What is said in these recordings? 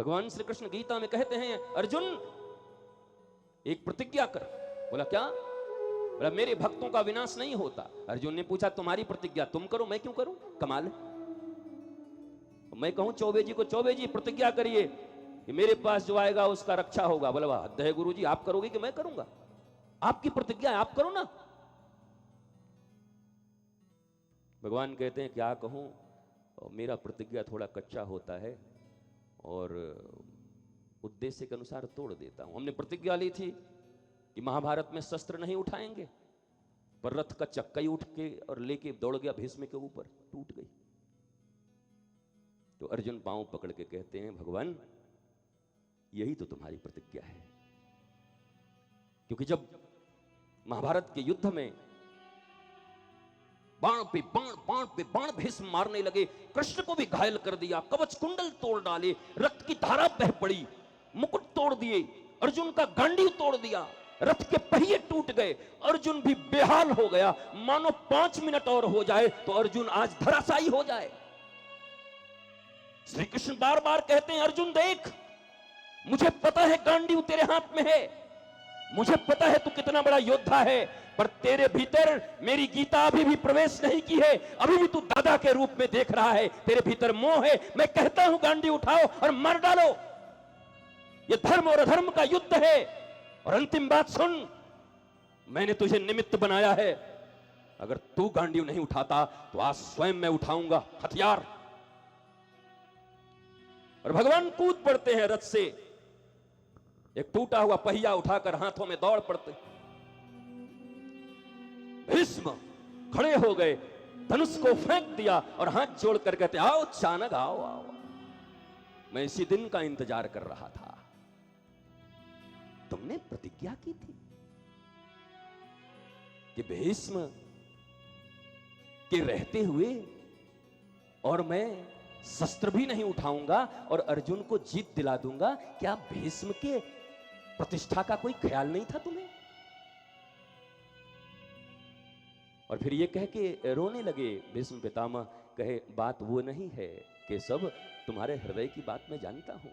भगवान श्री कृष्ण गीता में कहते हैं, अर्जुन एक प्रतिज्ञा कर। बोला क्या? बोला मेरे भक्तों का विनाश नहीं होता। अर्जुन ने पूछा तुम्हारी प्रतिज्ञा तुम करो, मैं क्यों करूं? कमाल है। मैं कहूं चौबे जी को, चौबे जी प्रतिज्ञा करिए कि मेरे पास जो आएगा उसका रक्षा होगा। बोला वाह हद है गुरु जी, आप करोगे कि मैं करूंगा? आपकी प्रतिज्ञा है, आप करो ना। भगवान कहते हैं क्या कहूं, मेरा प्रतिज्ञा थोड़ा कच्चा होता है और उद्देश्य के अनुसार तोड़ देता हूं। हमने प्रतिज्ञा ली थी कि महाभारत में शस्त्र नहीं उठाएंगे, पर रथ का चक्का ही उठ के और लेके दौड़ गया भीष्म के ऊपर, टूट गई। तो अर्जुन पांव पकड़ के कहते हैं भगवान यही तो तुम्हारी प्रतिज्ञा है। क्योंकि जब महाभारत के युद्ध में बाण पे बाण, बाण पे बाण भीष्म मारने लगे, कृष्ण को भी घायल कर दिया, कवच कुंडल तोड़ डाले, रक्त की धारा बह पड़ी, मुकुट तोड़ दिए, अर्जुन का गांडीव तोड़ दिया, रथ के पहिए टूट गए, अर्जुन भी बेहाल हो गया, मानो 5 मिनट और हो जाए तो अर्जुन आज धराशायी हो जाए। श्री कृष्ण बार बार कहते हैं अर्जुन देख, मुझे पता है गांडीव तेरे हाथ में है, मुझे पता है तू कितना बड़ा योद्धा है, पर तेरे भीतर मेरी गीता अभी भी प्रवेश नहीं की है, अभी भी तू दादा के रूप में देख रहा है, तेरे भीतर मोह है। मैं कहता हूं गांडी उठाओ और मार डालो, ये धर्म और अधर्म का युद्ध है। और अंतिम बात सुन, मैंने तुझे निमित्त बनाया है, अगर तू गांडी नहीं उठाता तो आज स्वयं मैं उठाऊंगा हथियार। और भगवान कूद पड़ते हैं रथ से, एक टूटा हुआ पहिया उठाकर हाथों में दौड़ पड़ते। भीष्म खड़े हो गए, धनुष को फेंक दिया और हाथ जोड़कर कहते आओ चाणक आओ आओ, मैं इसी दिन का इंतजार कर रहा था। तुमने प्रतिज्ञा की थी कि भीष्म के रहते हुए और मैं शस्त्र भी नहीं उठाऊंगा और अर्जुन को जीत दिला दूंगा। क्या भीष्म के प्रतिष्ठा का कोई ख्याल नहीं था तुम्हें? और फिर ये कह के रोने लगे भीष्म पितामह, कहे बात वो नहीं है कि सब तुम्हारे हृदय की बात मैं जानता हूं।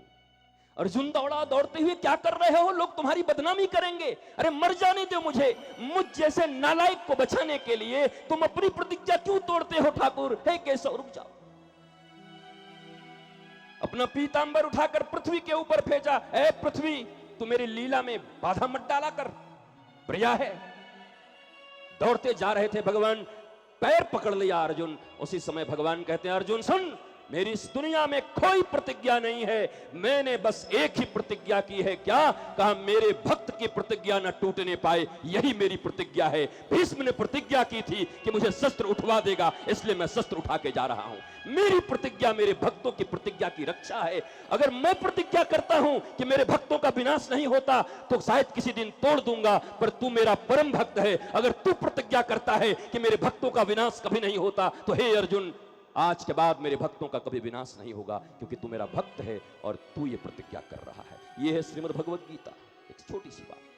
अर्जुन दौड़ा, दौड़ते हुए क्या कर रहे हो, लोग तुम्हारी बदनामी करेंगे, अरे मर जाने दो मुझे, मुझ जैसे नालायक को बचाने के लिए तुम अपनी प्रतिज्ञा क्यों तोड़ते हो ठाकुर? हे केशव रुक जाओ। अपना पीतांबर उठाकर पृथ्वी के ऊपर फेंचा, ए पृथ्वी तू मेरी लीला में बाधा मत डाला कर, प्रिया है। दौड़ते जा रहे थे भगवान, पैर पकड़ लिया अर्जुन। उसी समय भगवान कहते हैं अर्जुन सुन, मेरी इस दुनिया में कोई प्रतिज्ञा नहीं है, मैंने बस एक ही प्रतिज्ञा की है। क्या कहा? मेरे भक्त की प्रतिज्ञा न टूटने पाए, यही मेरी प्रतिज्ञा है। भीष्म ने प्रतिज्ञा की थी कि मुझे शस्त्र उठवा देगा, इसलिए मैं शस्त्र उठा के जा रहा हूं। मेरी प्रतिज्ञा मेरे भक्तों की प्रतिज्ञा की रक्षा है। अगर मैं प्रतिज्ञा करता हूं कि मेरे भक्तों का विनाश नहीं होता तो शायद किसी दिन तोड़ दूंगा, पर तू मेरा परम भक्त है। अगर तू प्रतिज्ञा करता है कि मेरे भक्तों का विनाश कभी नहीं होता तो हे अर्जुन, आज के बाद मेरे भक्तों का कभी विनाश नहीं होगा, क्योंकि तू मेरा भक्त है और तू ये प्रतिज्ञा कर रहा है। ये है श्रीमद् भगवद गीता, एक छोटी सी बात।